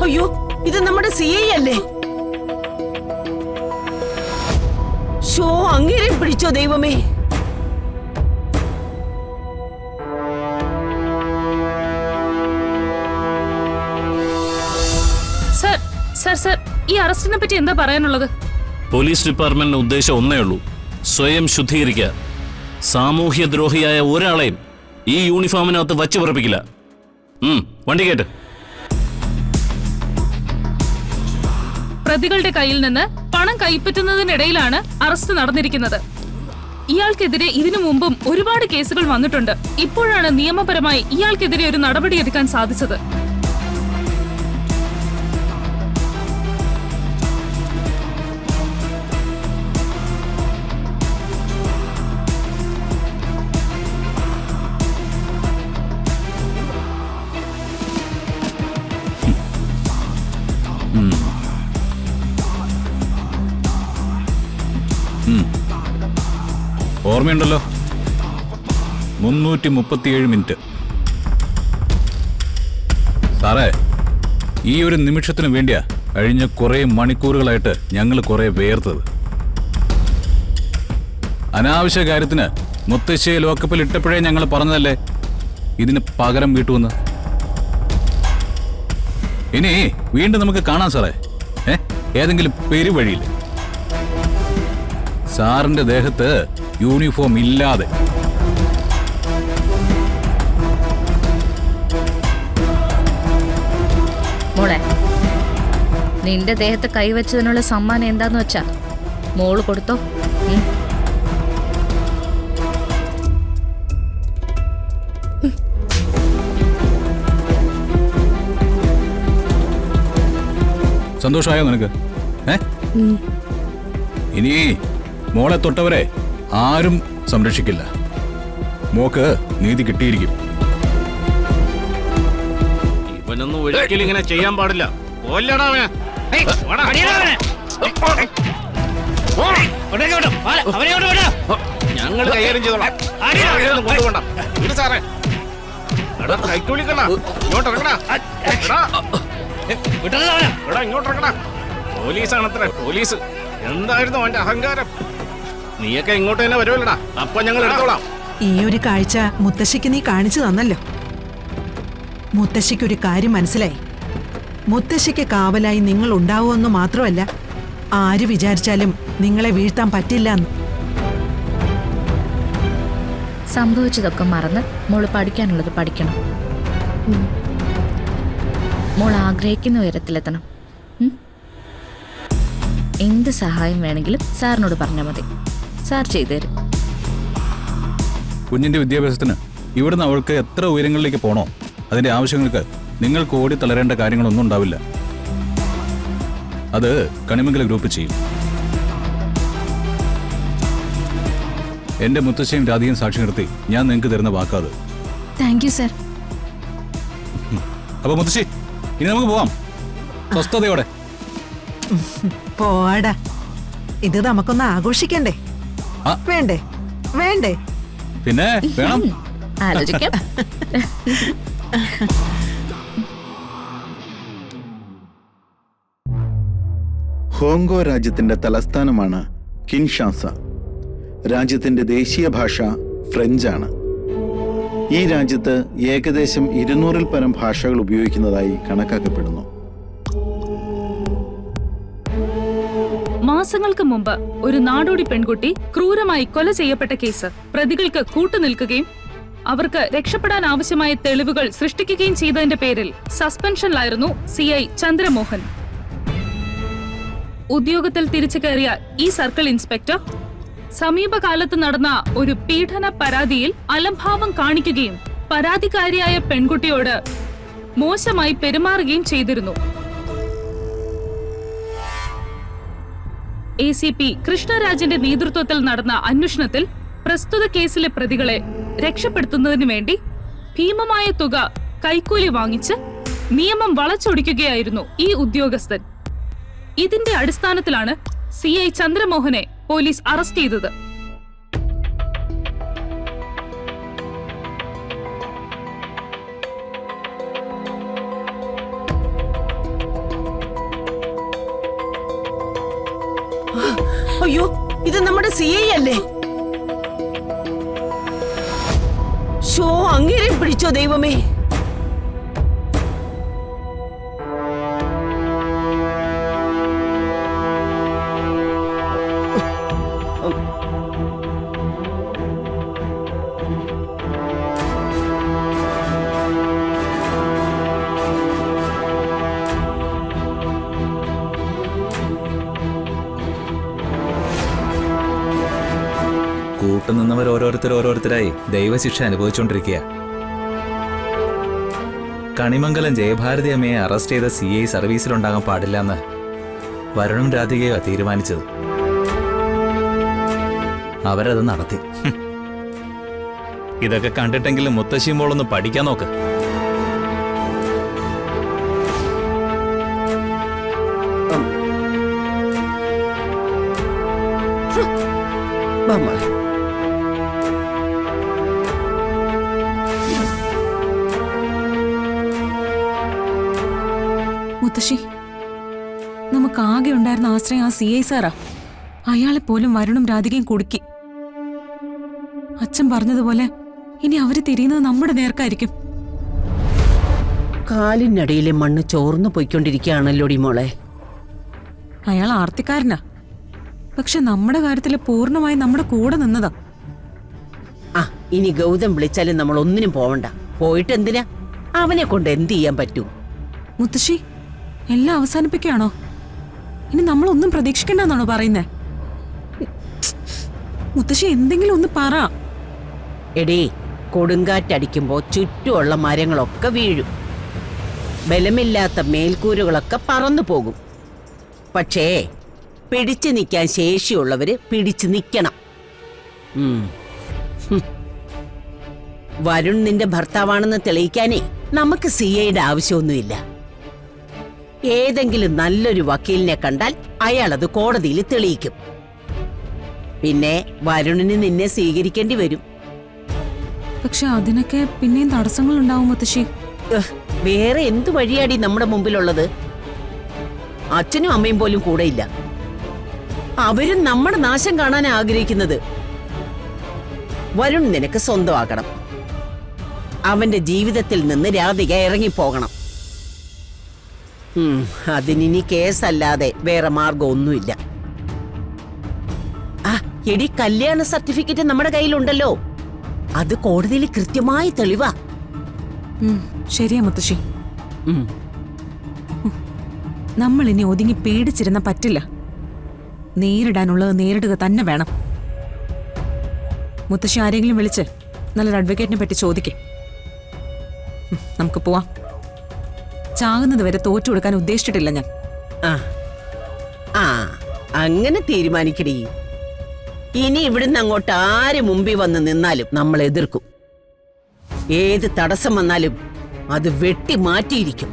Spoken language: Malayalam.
അയ്യോ, ഇത് നമ്മുടെ CI അല്ലേ? ഷോ, അങ്ങേരെ പിടിച്ചോ ദൈവമേ. സർ, ഈ അറസ്റ്റിനെ പറ്റി എന്താ പറയാനുള്ളത്? പോലീസ് ഡിപ്പാർട്ട്മെന്റിന്റെ ഉദ്ദേശം ഒന്നേ ഉള്ളൂ, സ്വയം ശുദ്ധീകരിക്കുക. സാമൂഹ്യ ദ്രോഹിയായ ഒരാളെയും ഈ യൂണിഫോമിനകത്ത് വച്ചു പറപ്പിക്കില്ല. വണ്ടി കേട്ട്. പ്രതികളുടെ കയ്യിൽ നിന്ന് പണം കൈപ്പറ്റുന്നതിനിടയിലാണ് അറസ്റ്റ് നടന്നിരിക്കുന്നത്. ഇയാൾക്കെതിരെ ഇതിനു മുമ്പും ഒരുപാട് കേസുകൾ വന്നിട്ടുണ്ട്. ഇപ്പോഴാണ് നിയമപരമായി ഇയാൾക്കെതിരെ ഒരു നടപടിയെടുക്കാൻ സാധിച്ചത്. ഓർമ്മയുണ്ടല്ലോ, 337 മിനിറ്റ്. സാറേ, ഈ ഒരു നിമിഷത്തിന് വേണ്ടിയാ കഴിഞ്ഞ കുറേ മണിക്കൂറുകളായിട്ട് ഞങ്ങൾ കുറേ വേർത്തത്. അനാവശ്യ കാര്യത്തിന് മുത്തശ്ശിയെ ലോക്കപ്പിൽ ഇട്ടപ്പോഴേ ഞങ്ങൾ പറഞ്ഞതല്ലേ ഇതിന് പകരം വീട്ടുമെന്ന്. ഇനി വീണ്ടും നമുക്ക് കാണാം സാറേ, ഏതെങ്കിലും പെരുവഴിയിൽ സാറിന്റെ ദേഹത്ത് യൂണിഫോം ഇല്ലാതെ. മോളെ, നിന്റെ ദേഹത്ത് കൈവച്ചതിനുള്ള സമ്മാനം എന്താന്ന് വെച്ചാ മോള് കൊടുത്തോ. സന്തോഷമായോ നിനക്ക്? ഇനി മോളെ തൊട്ടവരെ ആരും സംരക്ഷിക്കില്ല. മോക്ക് നീതി കിട്ടിയിരിക്കും. ഇവനൊന്നും ഒരിക്കലും ഇങ്ങനെ ചെയ്യാൻ പാടില്ല. ഞങ്ങൾ കൈകാര്യം ചെയ്തോളാം. പോലീസാണത്ര, പോലീസ്. എന്തായിരുന്നു അവന്റെ അഹങ്കാരം? നീയൊക്കെ ഇങ്ങോട്ട് തന്നെ വരുമല്ലടാ, അപ്പൊ ഞങ്ങൾ എടുത്തോളാം. ഈ ഒരു കാഴ്ച മുത്തശ്ശിക്ക് നീ കാണിച്ചു തന്നല്ലോ. മുത്തശ്ശിക്കൊരു കാര്യം മനസ്സിലായി. മുത്തശ്ശിക്ക് കാവലായി നിങ്ങൾ ഉണ്ടാവുമെന്ന് മാത്രമല്ല, ആര് വിചാരിച്ചാലും നിങ്ങളെ വീഴ്ത്താൻ പറ്റില്ല എന്ന്. സംഭവിച്ചതൊക്കെ മറന്ന് മോള് പഠിക്കാനുള്ളത് പഠിക്കണം. മോൾ ആഗ്രഹിക്കുന്ന ഉയരത്തിലെത്തണം. എന്ത് സഹായം വേണമെങ്കിലും സാറിനോട് പറഞ്ഞാൽ മതി, സാർ ചെയ്തു തരും. കുഞ്ഞിന്റെ വിദ്യാഭ്യാസത്തിന് ഇവിടുന്ന് അവൾക്ക് എത്ര ഉയരങ്ങളിലേക്ക് പോണോ അതിന്റെ ആവശ്യങ്ങൾക്ക് നിങ്ങൾക്ക് ഓടി തളരേണ്ട കാര്യങ്ങളൊന്നും ഉണ്ടാവില്ല. അത് കണിമംഗല ഗ്രൂപ്പ് ചെയ്യും. എന്റെ മുത്തശ്ശിയും രാധികയും സാക്ഷി നിർത്തി ഞാൻ നിങ്ങൾക്ക് തരുന്ന വാക്കാത്. Thank you sir. അപ്പൊ മുത്തശ്ശി, ഇനി നമുക്ക് പോവാം സ്വസ്ഥതയോടെ. പോടാ, ഇത് നമുക്കൊന്ന് ആഘോഷിക്കണ്ടേ? വേണ്ടേ? വേണ്ടേ? പിന്നെ വേണം. ആലോചിക്കാം. ഹോങ്കോ രാജ്യത്തിന്റെ തലസ്ഥാനമാണ് കിൻഷാസ. രാജ്യത്തിന്റെ ദേശീയ ഭാഷ ഫ്രഞ്ചാണ്. ഈ രാജ്യത്ത് ഏകദേശം 200-ൽ പരം ഭാഷകൾ ഉപയോഗിക്കുന്നതായി കണക്കാക്കപ്പെടുന്നു. മാസങ്ങൾക്ക് മുമ്പ് ഒരു നാടോടി പെൺകുട്ടി ക്രൂരമായി കൊല ചെയ്യപ്പെട്ട കേസ് പ്രതികൾക്ക് കൂട്ടുനിൽക്കുകയും അവർക്ക് രക്ഷപ്പെടാൻ ആവശ്യമായ തെളിവുകൾ സൃഷ്ടിക്കുകയും ചെയ്തതിന്റെ പേരിൽ സസ്പെൻഷനിലായിരുന്നു CI ചന്ദ്രമോഹൻ. ഉദ്യോഗത്തിൽ തിരിച്ചു കയറിയ ഈ സർക്കിൾ ഇൻസ്പെക്ടർ സമീപകാലത്ത് നടന്ന ഒരു പീഡന പരാതിയിൽ അലംഭാവം കാണിക്കുകയും പരാതിക്കാരിയായ പെൺകുട്ടിയോട് മോശമായി പെരുമാറുകയും ചെയ്തിരുന്നു. ACP കൃഷ്ണരാജിന്റെ നേതൃത്വത്തിൽ നടന്ന അന്വേഷണത്തിൽ പ്രസ്തുത കേസിലെ പ്രതികളെ രക്ഷപ്പെടുത്തുന്നതിനു വേണ്ടി ഭീമമായ തുക കൈക്കൂലി വാങ്ങിച്ച് നിയമം വളച്ചൊടിക്കുകയായിരുന്നു ഈ ഉദ്യോഗസ്ഥൻ. ഇതിന്റെ അടിസ്ഥാനത്തിലാണ് CI ചന്ദ്രമോഹനെ പോലീസ് അറസ്റ്റ് ചെയ്തത്. അയ്യോ, ഇത് നമ്മുടെ CI അല്ലേ? ഷോ അങ്ങേരെ പിടിച്ചോ ദൈവമേ. കൂട്ടുനിന്നവർ ഓരോരുത്തരായി ദൈവശിക്ഷ അനുഭവിച്ചുകൊണ്ടിരിക്കുക. കണിമംഗലം ജയഭാരതി അമ്മയെ അറസ്റ്റ് ചെയ്ത CI സർവീസിലുണ്ടാകാൻ പാടില്ലെന്ന് വരുണും രാധികയോ തീരുമാനിച്ചത്. അവരത് നടത്തി. ഇതൊക്കെ കണ്ടിട്ടെങ്കിലും മുത്തശ്ശി മോളൊന്ന് പഠിക്കാൻ നോക്ക്. മുത്തശ്ശി, നമുക്ക് ആകെ ഉണ്ടായിരുന്ന ആശ്രയം ആ CI സാറാ. അയാളെ പോലും വരുണും രാധികയും കുടുക്കി. അച്ഛൻ പറഞ്ഞതുപോലെ ഇനി അവര് തിരിയുന്നത് നമ്മുടെ നേർക്കായിരിക്കും. കാലിനടിയിലെ മണ്ണ് ചോർന്നു പോയിക്കൊണ്ടിരിക്കുകയാണല്ലോടി മോളെ. അയാൾ ആർത്തിക്കാരനാ, പക്ഷെ നമ്മുടെ കാര്യത്തില് പൂർണ്ണമായി നമ്മുടെ കൂടെ നിന്നതാ. ആ, ഇനി ഗൗതം വിളിച്ചാലും നമ്മൾ ഒന്നിനും പോവണ്ട. പോയിട്ട് എന്തിനാ? അവനെ കൊണ്ട് എന്ത് ചെയ്യാൻ പറ്റൂ? മുത്തശ്ശി, എല്ലാം അവസാനിപ്പിക്കുകയാണോ? ഇനി നമ്മളൊന്നും പ്രതീക്ഷിക്കണ്ടെന്നാണോ പറയുന്നേ? മുത്തശ്ശി, എന്തെങ്കിലും ഒന്ന് പറ. എടീ, കൊടുങ്കാറ്റടിക്കുമ്പോ ചുറ്റുമുള്ള മരങ്ങളൊക്കെ വീഴും, ബലമില്ലാത്ത മേൽക്കൂരുകളൊക്കെ പറന്നു പോകും. പക്ഷേ പിടിച്ചു നിൽക്കാൻ ശേഷിയുള്ളവര് പിടിച്ചു നിൽക്കണം. വരുൺ നിന്റെ ഭർത്താവാണെന്ന് തെളിയിക്കാനേ നമുക്ക് CIയുടെ ആവശ്യമൊന്നുമില്ല. ഏതെങ്കിലും നല്ലൊരു വക്കീലിനെ കണ്ടാൽ അയാളത് കോടതിയിൽ തെളിയിക്കും. പിന്നെ വരുണിന് നിന്നെ സ്വീകരിക്കേണ്ടി വരും. പക്ഷെ അതിനൊക്കെ പിന്നെയും തടസ്സങ്ങൾ ഉണ്ടാവും മുത്തശ്ശി. വേറെ എന്തു വഴിയാടി നമ്മുടെ മുമ്പിലുള്ളത്? അച്ഛനും അമ്മയും പോലും കൂടെയില്ല. അവരും നമ്മുടെ നാശം കാണാൻ ആഗ്രഹിക്കുന്നത്. വരുൺ നിനക്ക് സ്വന്തമാക്കണം. അവന്റെ ജീവിതത്തിൽ നിന്ന് രാധിക ഇറങ്ങിപ്പോകണം. അതിനി കേസല്ലാതെ വേറെ മാർഗം ഒന്നുമില്ല. ആ എടി, കല്യാണ സർട്ടിഫിക്കറ്റ് നമ്മുടെ കയ്യിലുണ്ടല്ലോ. അത് കോടതിയിൽ കൃത്യമായി തെളിവാ. ശരിയാ മുത്തശ്ശി. നമ്മൾ ഇനി ഒതുങ്ങി പേടിച്ചിരുന്ന പറ്റില്ല. നേരിടാനുള്ളത് നേരിടുക തന്നെ വേണം. മുത്തശ്ശി ആരെങ്കിലും വിളിച്ച് നല്ലൊരു അഡ്വക്കേറ്റിനെ പറ്റി ചോദിക്കേ. നമുക്ക് പോവാം. ചാകുന്നത് വരെ തോറ്റു കൊടുക്കാൻ ഉദ്ദേശിച്ചിട്ടില്ല ഞാൻ. ആ അങ്ങനെ തീരുമാനിക്കടി. ഇനി ഇവിടുന്ന് അങ്ങോട്ട് ആര് മുമ്പിൽ വന്ന് നിന്നാലും നമ്മൾ എതിർക്കും. ഏത് തടസ്സം വന്നാലും അത് വെട്ടി മാറ്റിയിരിക്കും.